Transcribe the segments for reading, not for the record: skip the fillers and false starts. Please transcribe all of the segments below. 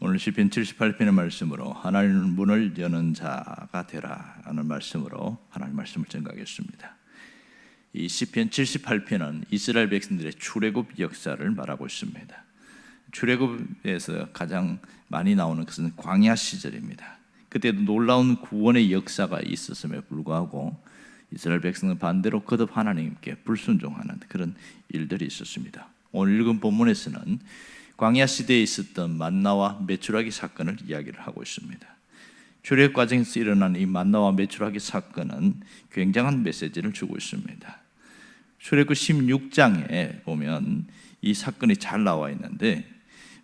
오늘 시편 78편의 말씀으로 하나님 문을 여는 자가 되라 하는 말씀으로 하나님 말씀을 전가하겠습니다. 이 시편 78편은 이스라엘 백성들의 출애굽 역사를 말하고 있습니다. 출애굽에서 가장 많이 나오는 것은 광야 시절입니다. 그때도 놀라운 구원의 역사가 있었음에 불구하고 이스라엘 백성은 반대로 거듭 하나님께 불순종하는 그런 일들이 있었습니다. 오늘 읽은 본문에서는 광야 시대에 있었던 만나와 메추라기 사건을 이야기를 하고 있습니다. 출애굽 과정에서 일어난 이 만나와 메추라기 사건은 굉장한 메시지를 주고 있습니다. 출애굽 16장에 보면 이 사건이 잘 나와 있는데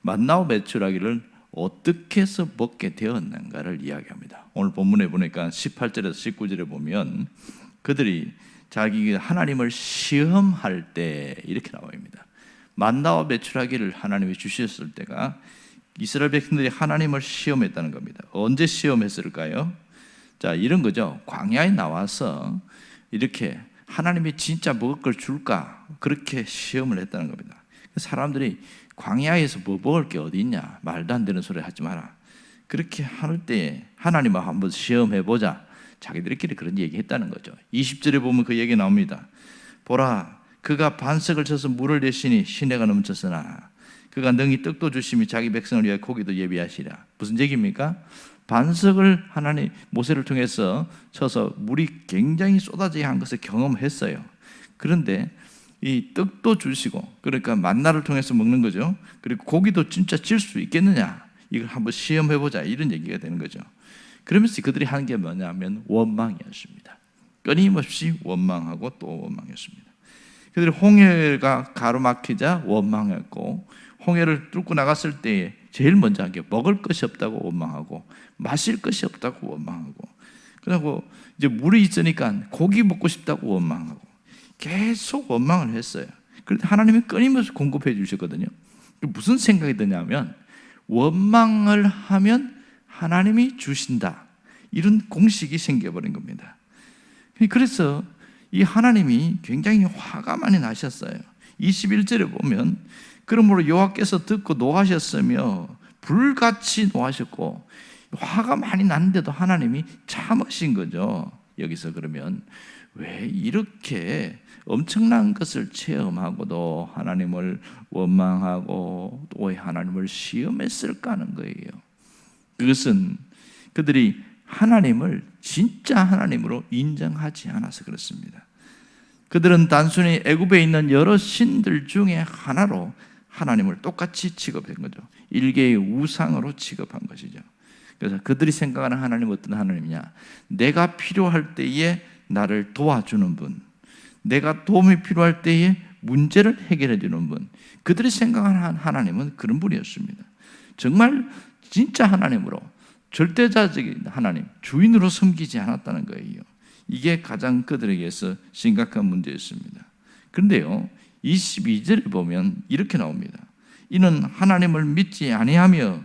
만나와 메추라기를 어떻게 해서 먹게 되었는가를 이야기합니다. 오늘 본문에 보니까 18절에서 19절에 보면 그들이 자기 하나님을 시험할 때 이렇게 나와 있습니다. 만나와 메추라기를 하나님이 주셨을 때가 이스라엘 백성들이 하나님을 시험했다는 겁니다. 언제 시험했을까요? 자, 이런 거죠. 광야에 나와서 이렇게 하나님이 진짜 먹을 걸 줄까? 그렇게 시험을 했다는 겁니다. 사람들이 광야에서 뭐 먹을 게 어디 있냐? 말도 안 되는 소리 하지 마라. 그렇게 할 때 하나님을 한번 시험해보자. 자기들끼리 그런 얘기 했다는 거죠. 20절에 보면 그 얘기 나옵니다. 보라, 그가 반석을 쳐서 물을 내시니 시내가 넘쳤으나 그가 능히 떡도 주시며 자기 백성을 위하여 고기도 예비하시라. 무슨 얘기입니까? 반석을 하나님 모세를 통해서 쳐서 물이 굉장히 쏟아지게 한 것을 경험했어요. 그런데 이 떡도 주시고, 그러니까 만나를 통해서 먹는 거죠. 그리고 고기도 진짜 질 수 있겠느냐, 이걸 한번 시험해보자, 이런 얘기가 되는 거죠. 그러면서 그들이 하는 게 뭐냐면 원망이었습니다. 끊임없이 원망하고 또 원망했습니다. 그들이 홍해가 가로막히자 원망했고, 홍해를 뚫고 나갔을 때 제일 먼저 한 게 먹을 것이 없다고 원망하고, 마실 것이 없다고 원망하고, 그리고 이제 물이 있으니까 고기 먹고 싶다고 원망하고, 계속 원망을 했어요. 그런데 하나님이 끊임없이 공급해 주셨거든요. 무슨 생각이 드냐면 원망을 하면 하나님이 주신다, 이런 공식이 생겨버린 겁니다. 그래서 이 하나님이 굉장히 화가 많이 나셨어요. 21절에 보면 그러므로 여호와께서 듣고 노하셨으며 불같이 노하셨고, 화가 많이 났는데도 하나님이 참으신 거죠. 여기서 그러면 왜 이렇게 엄청난 것을 체험하고도 하나님을 원망하고 또 왜 하나님을 시험했을까 하는 거예요. 그것은 그들이 하나님을 진짜 하나님으로 인정하지 않아서 그렇습니다. 그들은 단순히 애굽에 있는 여러 신들 중에 하나로 하나님을 똑같이 취급한 거죠. 일개의 우상으로 취급한 것이죠. 그래서 그들이 생각하는 하나님은 어떤 하나님이냐? 내가 필요할 때에 나를 도와주는 분, 내가 도움이 필요할 때에 문제를 해결해 주는 분, 그들이 생각하는 하나님은 그런 분이었습니다. 정말 진짜 하나님으로, 절대자적인 하나님, 주인으로 섬기지 않았다는 거예요. 이게 가장 그들에게서 심각한 문제였습니다. 그런데요, 22절에 보면 이렇게 나옵니다. 이는 하나님을 믿지 아니하며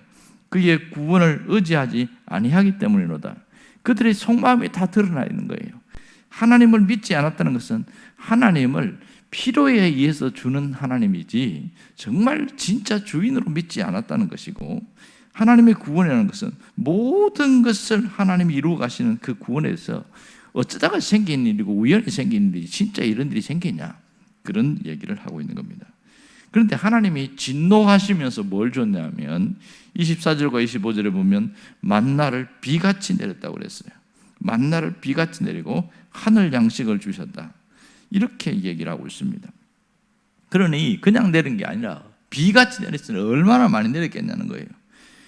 그의 구원을 의지하지 아니하기 때문이로다. 그들의 속마음이 다 드러나 있는 거예요. 하나님을 믿지 않았다는 것은 하나님을 필요에 의해서 주는 하나님이지 정말 진짜 주인으로 믿지 않았다는 것이고, 하나님의 구원이라는 것은 모든 것을 하나님이 이루어 가시는 그 구원에서 어쩌다가 생긴 일이고 우연히 생긴 일이 진짜 이런 일이 생기냐, 그런 얘기를 하고 있는 겁니다. 그런데 하나님이 진노하시면서 뭘 줬냐면 24절과 25절에 보면 만나를 비같이 내렸다고 그랬어요. 만나를 비같이 내리고 하늘 양식을 주셨다, 이렇게 얘기를 하고 있습니다. 그러니 그냥 내린 게 아니라 비같이 내렸으니 얼마나 많이 내렸겠냐는 거예요.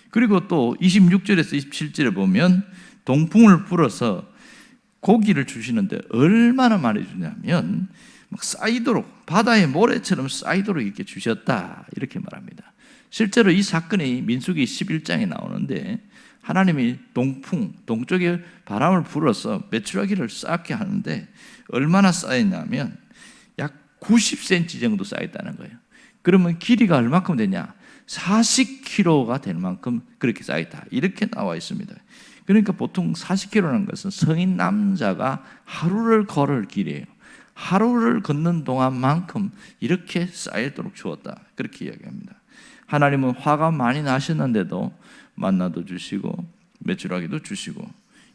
그리고 또 26절에서 27절에 보면 동풍을 불어서 고기를 주시는데 얼마나 많이 주냐면 막 쌓이도록, 바다의 모래처럼 쌓이도록 이렇게 주셨다, 이렇게 말합니다. 실제로 이 사건이 민수기 11장에 나오는데 하나님이 동풍, 동쪽에 바람을 불어서 메추라기를 쌓게 하는데 얼마나 쌓였냐면 약 90cm 정도 쌓였다는 거예요. 그러면 길이가 얼마큼 되냐? 40km가 될 만큼 그렇게 쌓였다, 이렇게 나와 있습니다. 그러니까 보통 40km라는 것은 성인 남자가 하루를 걸을 길이에요. 하루를 걷는 동안만큼 이렇게 쌓이도록 주었다, 그렇게 이야기합니다. 하나님은 화가 많이 나셨는데도 만나도 주시고 메추라기도 주시고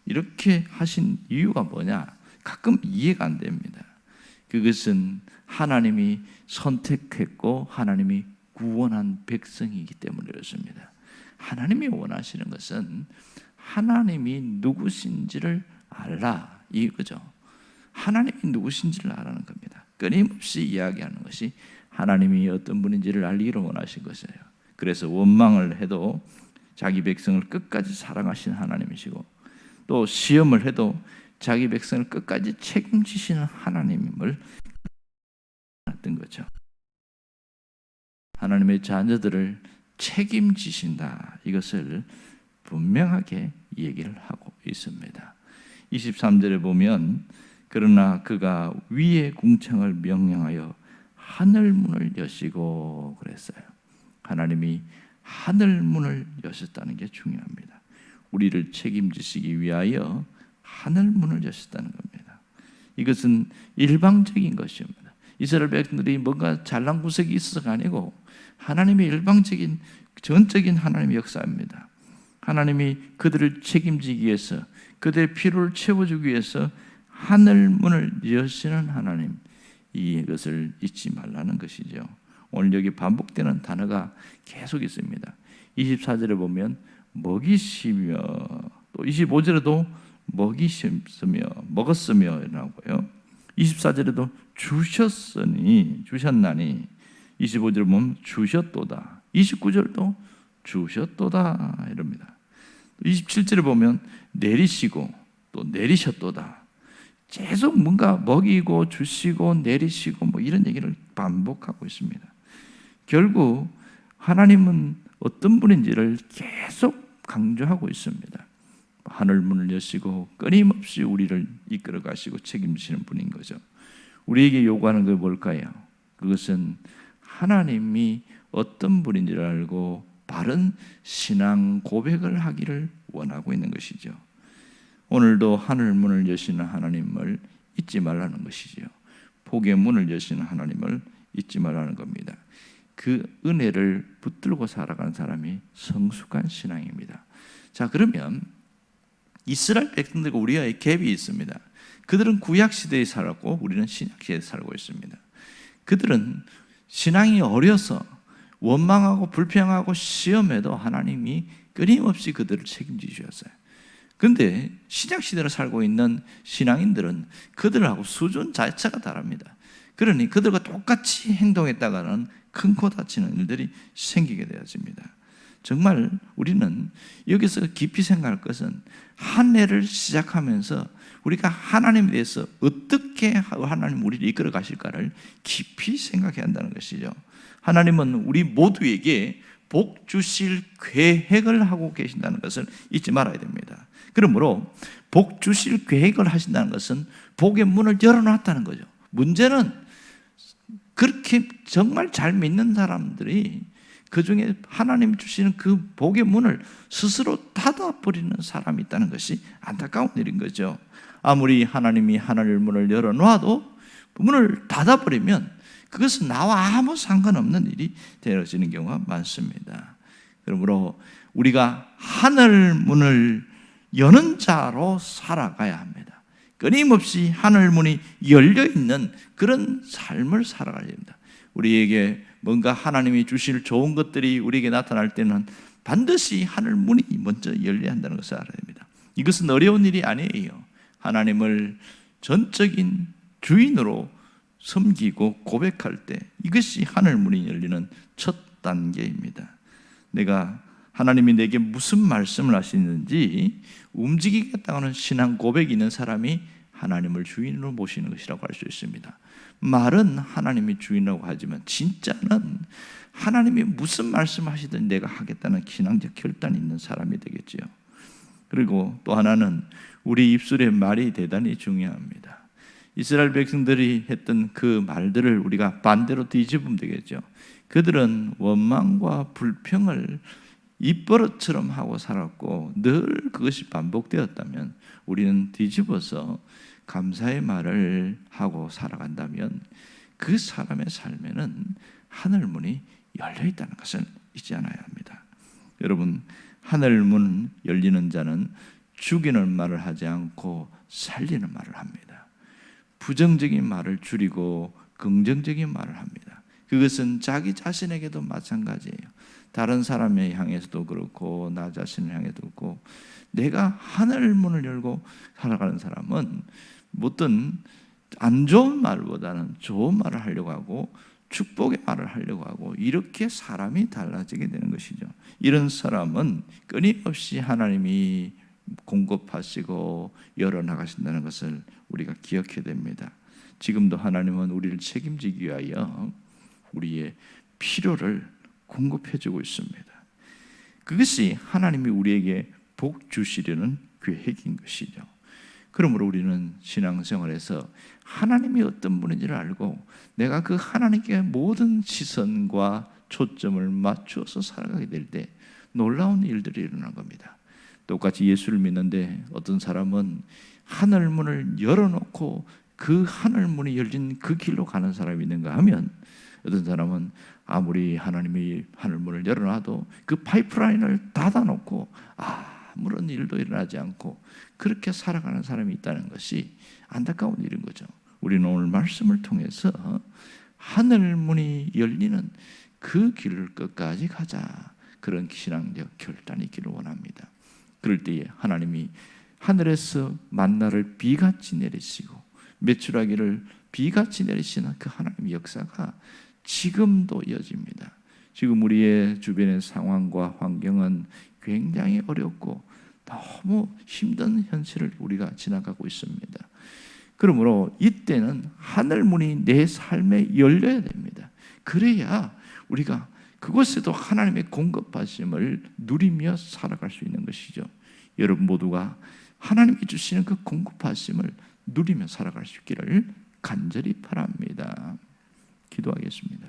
이렇게 하신 이유가 뭐냐? 가끔 이해가 안 됩니다. 그것은 하나님이 선택했고 하나님이 구원한 백성이기 때문에 그렇습니다. 하나님이 원하시는 것은 하나님이 누구신지를 알라, 이거죠. 하나님이 누구신지를 알아는 겁니다. 끊임없이 이야기하는 것이 하나님이 어떤 분인지를 알기를 원하신 것이에요. 그래서 원망을 해도 자기 백성을 끝까지 사랑하신 하나님이시고, 또 시험을 해도 자기 백성을 끝까지 책임지시는 하나님임을 알았던 거죠. 하나님의 자녀들을 책임지신다, 이것을 분명하게 얘기를 하고 있습니다. 23절에 보면 그러나 그가 위의 궁창을 명령하여 하늘 문을 여시고 그랬어요. 하나님이 하늘 문을 여셨다는 게 중요합니다. 우리를 책임지시기 위하여 하늘 문을 여셨다는 겁니다. 이것은 일방적인 것입니다. 이스라엘 백성들이 뭔가 잘난 구석이 있어서가 아니고 하나님의 일방적인 전적인 하나님의 역사입니다. 하나님이 그들을 책임지기 위해서, 그들의 필요를 채워주기 위해서 하늘 문을 여시는 하나님, 이것을 잊지 말라는 것이죠. 오늘 여기 반복되는 단어가 계속 있습니다. 24절에 보면 먹이시며, 또 25절에도 먹었으며 라고요. 24절에도 주셨나니, 25절에 보면 주셨도다, 29절도 주셨도다 이럽니다. 27절에 보면 내리시고 또 내리셨도다. 계속 뭔가 먹이고 주시고 내리시고 뭐 이런 얘기를 반복하고 있습니다. 결국 하나님은 어떤 분인지를 계속 강조하고 있습니다. 하늘 문을 여시고 끊임없이 우리를 이끌어 가시고 책임지시는 분인 거죠. 우리에게 요구하는 게 뭘까요? 그것은 하나님이 어떤 분인지를 알고 바른 신앙 고백을 하기를 원하고 있는 것이죠. 오늘도 하늘 문을 여시는 하나님을 잊지 말라는 것이죠. 복의 문을 여시는 하나님을 잊지 말라는 겁니다. 그 은혜를 붙들고 살아가는 사람이 성숙한 신앙입니다. 자, 그러면 이스라엘 백성들과 우리와의 갭이 있습니다. 그들은 구약 시대에 살았고 우리는 신약 시대에 살고 있습니다. 그들은 신앙이 어려서 원망하고 불평하고 시험해도 하나님이 끊임없이 그들을 책임지셨어요. 그런데 신약 시대를 살고 있는 신앙인들은 그들하고 수준 자체가 다릅니다. 그러니 그들과 똑같이 행동했다가는 큰 코 다치는 일들이 생기게 되어집니다. 정말 우리는 여기서 깊이 생각할 것은 한 해를 시작하면서 우리가 하나님에 대해서 어떻게 하나님 우리를 이끌어 가실까를 깊이 생각해야 한다는 것이죠. 하나님은 우리 모두에게 복 주실 계획을 하고 계신다는 것을 잊지 말아야 됩니다. 그러므로 복 주실 계획을 하신다는 것은 복의 문을 열어놨다는 거죠. 문제는 그렇게 정말 잘 믿는 사람들이 그 중에 하나님 주시는 그 복의 문을 스스로 닫아버리는 사람이 있다는 것이 안타까운 일인 거죠. 아무리 하나님이 하늘 문을 열어놔도 문을 닫아버리면 그것은 나와 아무 상관없는 일이 되어지는 경우가 많습니다. 그러므로 우리가 하늘 문을 여는 자로 살아가야 합니다. 끊임없이 하늘 문이 열려있는 그런 삶을 살아가야 됩니다. 우리에게 뭔가 하나님이 주실 좋은 것들이 우리에게 나타날 때는 반드시 하늘 문이 먼저 열려야 한다는 것을 알아야 됩니다. 이것은 어려운 일이 아니에요. 하나님을 전적인 주인으로 섬기고 고백할 때 이것이 하늘 문이 열리는 첫 단계입니다. 내가 하나님이 내게 무슨 말씀을 하시는지 움직이겠다는 신앙 고백이 있는 사람이 하나님을 주인으로 모시는 것이라고 할 수 있습니다. 말은 하나님이 주인이라고 하지만 진짜는 하나님이 무슨 말씀하시든 내가 하겠다는 신앙적 결단이 있는 사람이 되겠지요. 그리고 또 하나는 우리 입술의 말이 대단히 중요합니다. 이스라엘 백성들이 했던 그 말들을 우리가 반대로 뒤집으면 되겠죠. 그들은 원망과 불평을 입버릇처럼 하고 살았고 늘 그것이 반복되었다면 우리는 뒤집어서 감사의 말을 하고 살아간다면 그 사람의 삶에는 하늘문이 열려있다는 것을 있지 않아야 합니다. 여러분, 하늘 문 열리는 자는 죽이는 말을 하지 않고 살리는 말을 합니다. 부정적인 말을 줄이고 긍정적인 말을 합니다. 그것은 자기 자신에게도 마찬가지예요. 다른 사람을 향해서도 그렇고 나 자신을 향해도 그렇고, 내가 하늘 문을 열고 살아가는 사람은 어떤 안 좋은 말보다는 좋은 말을 하려고 하고 축복의 말을 하려고 하고, 이렇게 사람이 달라지게 되는 것이죠. 이런 사람은 끊임없이 하나님이 공급하시고 열어나가신다는 것을 우리가 기억해야 됩니다. 지금도 하나님은 우리를 책임지기 위하여 우리의 필요를 공급해주고 있습니다. 그것이 하나님이 우리에게 복 주시려는 계획인 것이죠. 그러므로 우리는 신앙생활에서 하나님이 어떤 분인지를 알고 내가 그 하나님께 모든 시선과 초점을 맞추어서 살아가게 될 때 놀라운 일들이 일어난 겁니다. 똑같이 예수를 믿는데 어떤 사람은 하늘 문을 열어놓고 그 하늘 문이 열린 그 길로 가는 사람이 있는가 하면, 어떤 사람은 아무리 하나님이 하늘 문을 열어놔도 그 파이프라인을 닫아놓고 아무런 일도 일어나지 않고 그렇게 살아가는 사람이 있다는 것이 안타까운 일인 거죠. 우리는 오늘 말씀을 통해서 하늘 문이 열리는 그 길을 끝까지 가자, 그런 신앙적 결단이 있기를 원합니다. 그럴 때에 하나님이 하늘에서 만나를 비같이 내리시고 메추라기를 비같이 내리시는 그 하나님의 역사가 지금도 이어집니다. 지금 우리의 주변의 상황과 환경은 굉장히 어렵고 너무 힘든 현실을 우리가 지나가고 있습니다. 그러므로 이때는 하늘 문이 내 삶에 열려야 됩니다. 그래야 우리가 그곳에도 하나님의 공급하심을 누리며 살아갈 수 있는 것이죠. 여러분 모두가 하나님이 주시는 그 공급하심을 누리며 살아갈 수 있기를 간절히 바랍니다. 기도하겠습니다.